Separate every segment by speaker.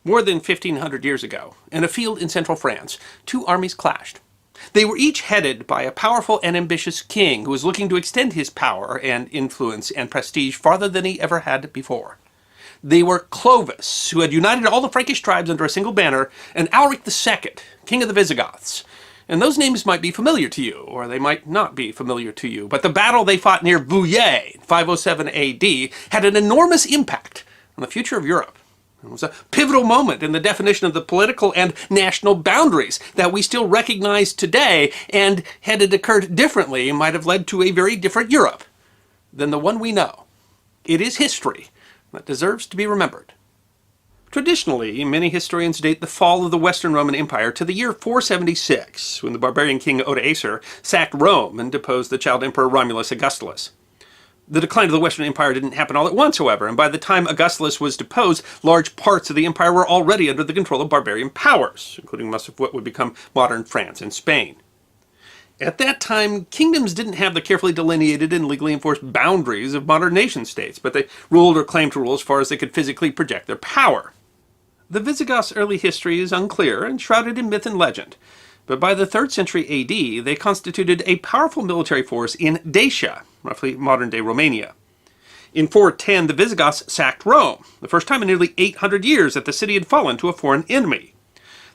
Speaker 1: More than 1,500 years ago, in a field in central France, two armies clashed. They were each headed by a powerful and ambitious king who was looking to extend his power and influence and prestige farther than he ever had before. They were Clovis, who had united all the Frankish tribes under a single banner, and Alaric II, king of the Visigoths. And those names might be familiar to you, or they might not be familiar to you, but the battle they fought near Vouillé in 507 AD had an enormous impact on the future of Europe. It was a pivotal moment in the definition of the political and national boundaries that we still recognize today, and had it occurred differently, might have led to a very different Europe than the one we know. It is history that deserves to be remembered. Traditionally, many historians date the fall of the Western Roman Empire to the year 476, when the barbarian king Odoacer sacked Rome and deposed the child emperor Romulus Augustulus. The decline of the Western Empire didn't happen all at once, however, and by the time Augustulus was deposed, large parts of the empire were already under the control of barbarian powers, including much of what would become modern France and Spain. At that time, kingdoms didn't have the carefully delineated and legally enforced boundaries of modern nation-states, but they ruled or claimed to rule as far as they could physically project their power. The Visigoths' early history is unclear and shrouded in myth and legend, but by the 3rd century AD, they constituted a powerful military force in Dacia, roughly modern-day Romania. In 410, the Visigoths sacked Rome, the first time in nearly 800 years that the city had fallen to a foreign enemy.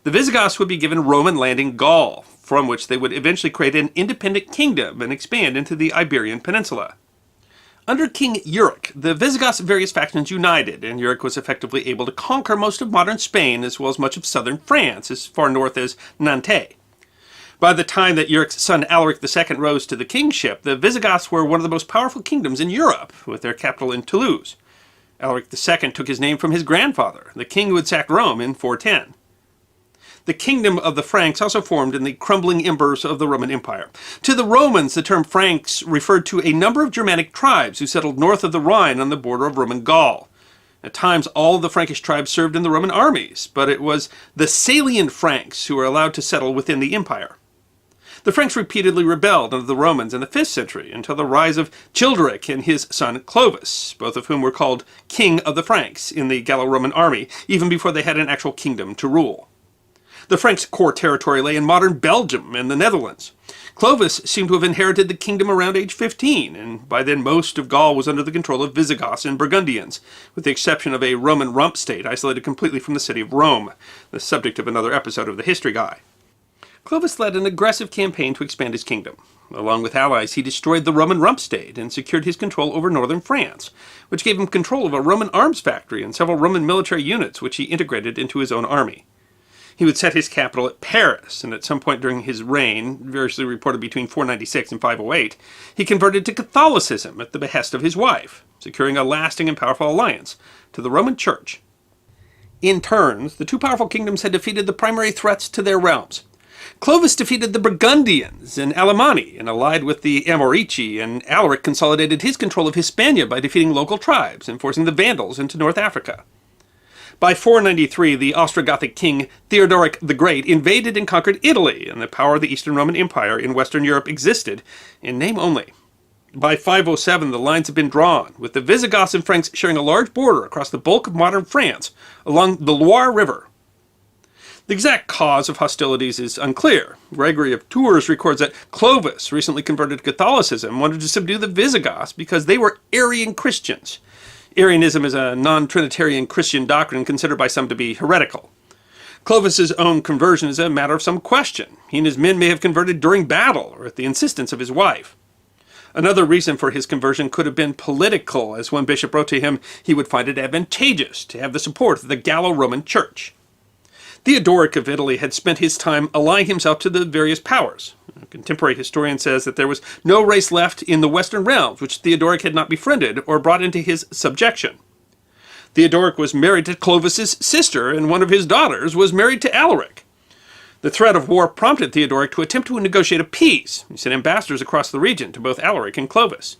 Speaker 1: The Visigoths would be given Roman land in Gaul, from which they would eventually create an independent kingdom and expand into the Iberian Peninsula. Under King Euric, the Visigoths' various factions united, and Euric was effectively able to conquer most of modern Spain as well as much of southern France, as far north as Nantes. By the time that Euric's son Alaric II rose to the kingship, the Visigoths were one of the most powerful kingdoms in Europe, with their capital in Toulouse. Alaric II took his name from his grandfather, the king who had sacked Rome in 410. The kingdom of the Franks also formed in the crumbling embers of the Roman Empire. To the Romans, the term Franks referred to a number of Germanic tribes who settled north of the Rhine on the border of Roman Gaul. At times, all of the Frankish tribes served in the Roman armies, but it was the salient Franks who were allowed to settle within the empire. The Franks repeatedly rebelled under the Romans in the 5th century until the rise of Childeric and his son Clovis, both of whom were called King of the Franks in the Gallo-Roman army, even before they had an actual kingdom to rule. The Franks' core territory lay in modern Belgium and the Netherlands. Clovis seemed to have inherited the kingdom around age 15, and by then most of Gaul was under the control of Visigoths and Burgundians, with the exception of a Roman rump state isolated completely from the city of Rome, the subject of another episode of The History Guy. Clovis led an aggressive campaign to expand his kingdom. Along with allies, he destroyed the Roman rump state and secured his control over northern France, which gave him control of a Roman arms factory and several Roman military units, which he integrated into his own army. He would set his capital at Paris, and at some point during his reign, variously reported between 496 and 508, he converted to Catholicism at the behest of his wife, securing a lasting and powerful alliance to the Roman Church. In turns, the two powerful kingdoms had defeated the primary threats to their realms. Clovis defeated the Burgundians in Alemanni and allied with the Amorici, and Alaric consolidated his control of Hispania by defeating local tribes and forcing the Vandals into North Africa. By 493, the Ostrogothic king Theodoric the Great invaded and conquered Italy, and the power of the Eastern Roman Empire in Western Europe existed in name only. By 507, the lines had been drawn, with the Visigoths and Franks sharing a large border across the bulk of modern France along the Loire River. The exact cause of hostilities is unclear. Gregory of Tours records that Clovis, recently converted to Catholicism, wanted to subdue the Visigoths because they were Arian Christians. Arianism is a non-Trinitarian Christian doctrine considered by some to be heretical. Clovis's own conversion is a matter of some question. He and his men may have converted during battle or at the insistence of his wife. Another reason for his conversion could have been political, as one bishop wrote to him he would find it advantageous to have the support of the Gallo-Roman Church. Theodoric of Italy had spent his time allying himself to the various powers. A contemporary historian says that there was no race left in the Western realms which Theodoric had not befriended or brought into his subjection. Theodoric was married to Clovis's sister, and one of his daughters was married to Alaric. The threat of war prompted Theodoric to attempt to negotiate a peace. He sent ambassadors across the region to both Alaric and Clovis.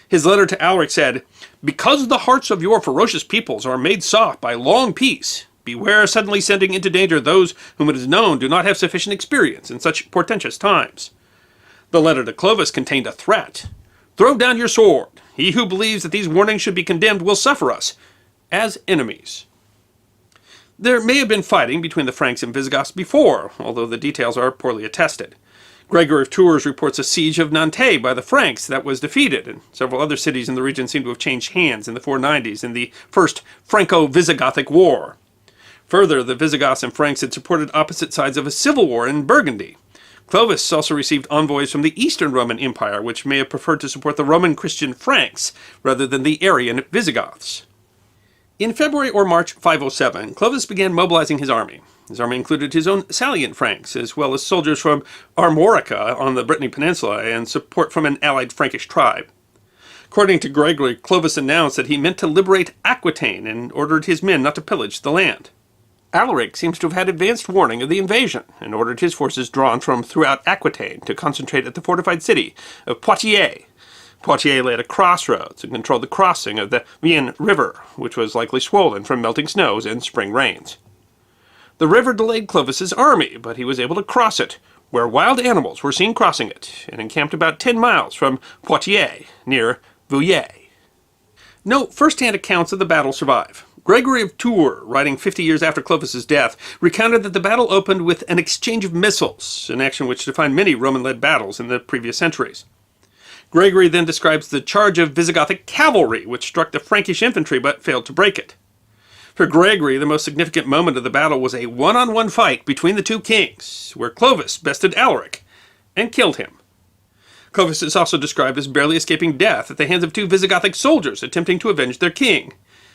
Speaker 1: His letter to Alaric said, "Because the hearts of your ferocious peoples are made soft by long peace, beware suddenly sending into danger those whom it is known do not have sufficient experience in such portentous times." The letter to Clovis contained a threat. "Throw down your sword. He who believes that these warnings should be condemned will suffer us as enemies." There may have been fighting between the Franks and Visigoths before, although the details are poorly attested. Gregory of Tours reports a siege of Nantes by the Franks that was defeated, and several other cities in the region seem to have changed hands in the 490s in the First Franco-Visigothic War. Further, the Visigoths and Franks had supported opposite sides of a civil war in Burgundy. Clovis also received envoys from the Eastern Roman Empire, which may have preferred to support the Roman Christian Franks rather than the Arian Visigoths. In February or March 507, Clovis began mobilizing his army. His army included his own Salian Franks, as well as soldiers from Armorica on the Brittany Peninsula and support from an allied Frankish tribe. According to Gregory, Clovis announced that he meant to liberate Aquitaine and ordered his men not to pillage the land. Alaric seems to have had advanced warning of the invasion and ordered his forces drawn from throughout Aquitaine to concentrate at the fortified city of Poitiers. Poitiers lay at a crossroads and controlled the crossing of the Vienne River, which was likely swollen from melting snows and spring rains. The river delayed Clovis's army, but he was able to cross it, where wild animals were seen crossing it, and encamped about 10 miles from Poitiers, near Vouillé. No first-hand accounts of the battle survive. Gregory of Tours, writing 50 years after Clovis's death, recounted that the battle opened with an exchange of missiles, an action which defined many Roman-led battles in the previous centuries. Gregory then describes the charge of Visigothic cavalry, which struck the Frankish infantry but failed to break it. For Gregory, the most significant moment of the battle was a one-on-one fight between the two kings, where Clovis bested Alaric and killed him. Clovis is also described as barely escaping death at the hands of two Visigothic soldiers attempting to avenge their king,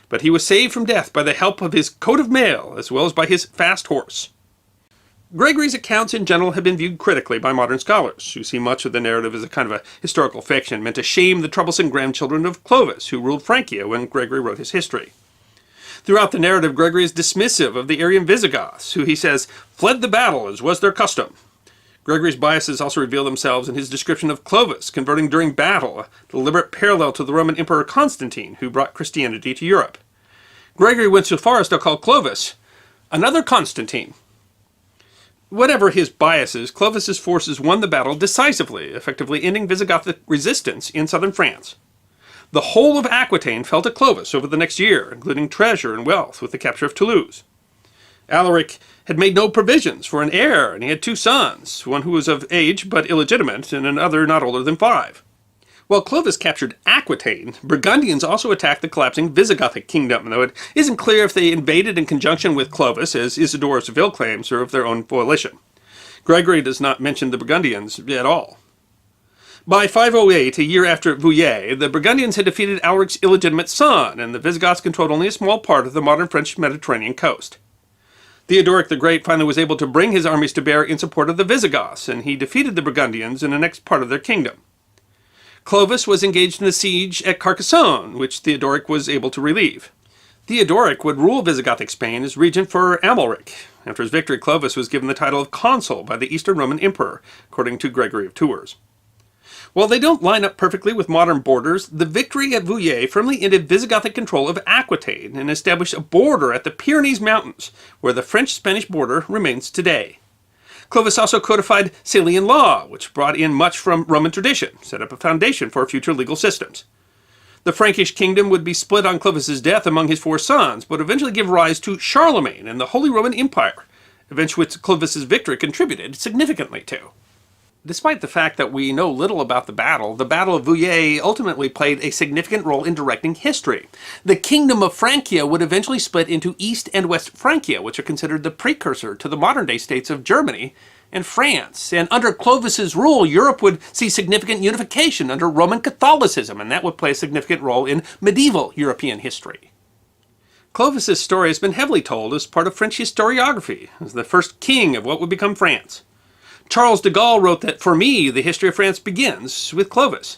Speaker 1: but he was saved from death by the help of his coat of mail as well as by his fast horse. Gregory's accounts in general have been viewed critically by modern scholars, who see much of the narrative as a kind of a historical fiction meant to shame the troublesome grandchildren of Clovis, who ruled Francia when Gregory wrote his history. Throughout the narrative, Gregory is dismissive of the Arian Visigoths, who he says fled the battle as was their custom. Gregory's biases also reveal themselves in his description of Clovis converting during battle, a deliberate parallel to the Roman Emperor Constantine, who brought Christianity to Europe. Gregory went so far as to call Clovis another Constantine. Whatever his biases, Clovis's forces won the battle decisively, effectively ending Visigothic resistance in southern France. The whole of Aquitaine fell to Clovis over the next year, including treasure and wealth with the capture of Toulouse. Alaric had made no provisions for an heir, and he had two sons, one who was of age but illegitimate, and another not older than 5. While Clovis captured Aquitaine, Burgundians also attacked the collapsing Visigothic kingdom, though it isn't clear if they invaded in conjunction with Clovis, as Isidore of Seville claims, or of their own volition. Gregory does not mention the Burgundians at all. By 508, a year after Vouillé, the Burgundians had defeated Alaric's illegitimate son, and the Visigoths controlled only a small part of the modern French Mediterranean coast. Theodoric the Great finally was able to bring his armies to bear in support of the Visigoths, and he defeated the Burgundians in the next part of their kingdom. Clovis was engaged in the siege at Carcassonne, which Theodoric was able to relieve. Theodoric would rule Visigothic Spain as regent for Amalric. After his victory, Clovis was given the title of consul by the Eastern Roman Emperor, according to Gregory of Tours. While they don't line up perfectly with modern borders, the victory at Vouillé firmly ended Visigothic control of Aquitaine and established a border at the Pyrenees Mountains, where the French-Spanish border remains today. Clovis also codified Salian law, which brought in much from Roman tradition, set up a foundation for future legal systems. The Frankish kingdom would be split on Clovis's death among his 4 sons, but eventually give rise to Charlemagne and the Holy Roman Empire, events which Clovis's victory contributed significantly to. Despite the fact that we know little about the Battle of Vouillé ultimately played a significant role in directing history. The Kingdom of Francia would eventually split into East and West Francia, which are considered the precursor to the modern-day states of Germany and France. And under Clovis's rule, Europe would see significant unification under Roman Catholicism, and that would play a significant role in medieval European history. Clovis's story has been heavily told as part of French historiography, as the first king of what would become France. Charles de Gaulle wrote that, "For me, the history of France begins with Clovis."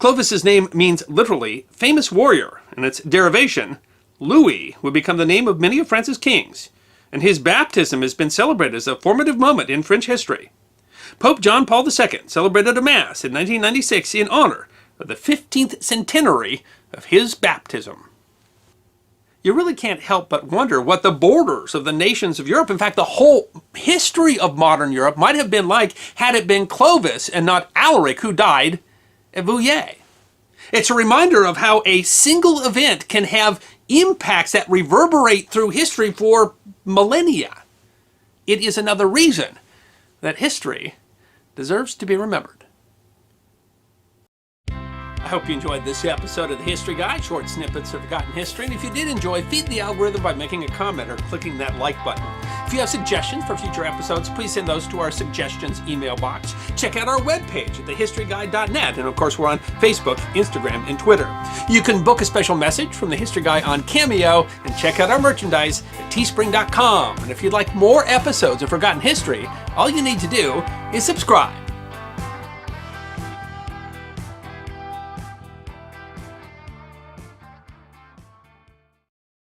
Speaker 1: Clovis's name means literally famous warrior, and its derivation, Louis, would become the name of many of France's kings, and his baptism has been celebrated as a formative moment in French history. Pope John Paul II celebrated a Mass in 1996 in honor of the 15th centenary of his baptism. You really can't help but wonder what the borders of the nations of Europe, in fact, the whole history of modern Europe, might have been like had it been Clovis and not Alaric who died at Vouillé. It's a reminder of how a single event can have impacts that reverberate through history for millennia. It is another reason that history deserves to be remembered. I hope you enjoyed this episode of the History Guy, short snippets of forgotten history. And if you did enjoy, feed the algorithm by making a comment or clicking that like button. If you have suggestions for future episodes, please send those to our suggestions email box. Check out our webpage at thehistoryguy.net. And of course, we're on Facebook, Instagram, and Twitter. You can book a special message from the History Guy on Cameo and check out our merchandise at teespring.com. And if you'd like more episodes of Forgotten History, all you need to do is subscribe.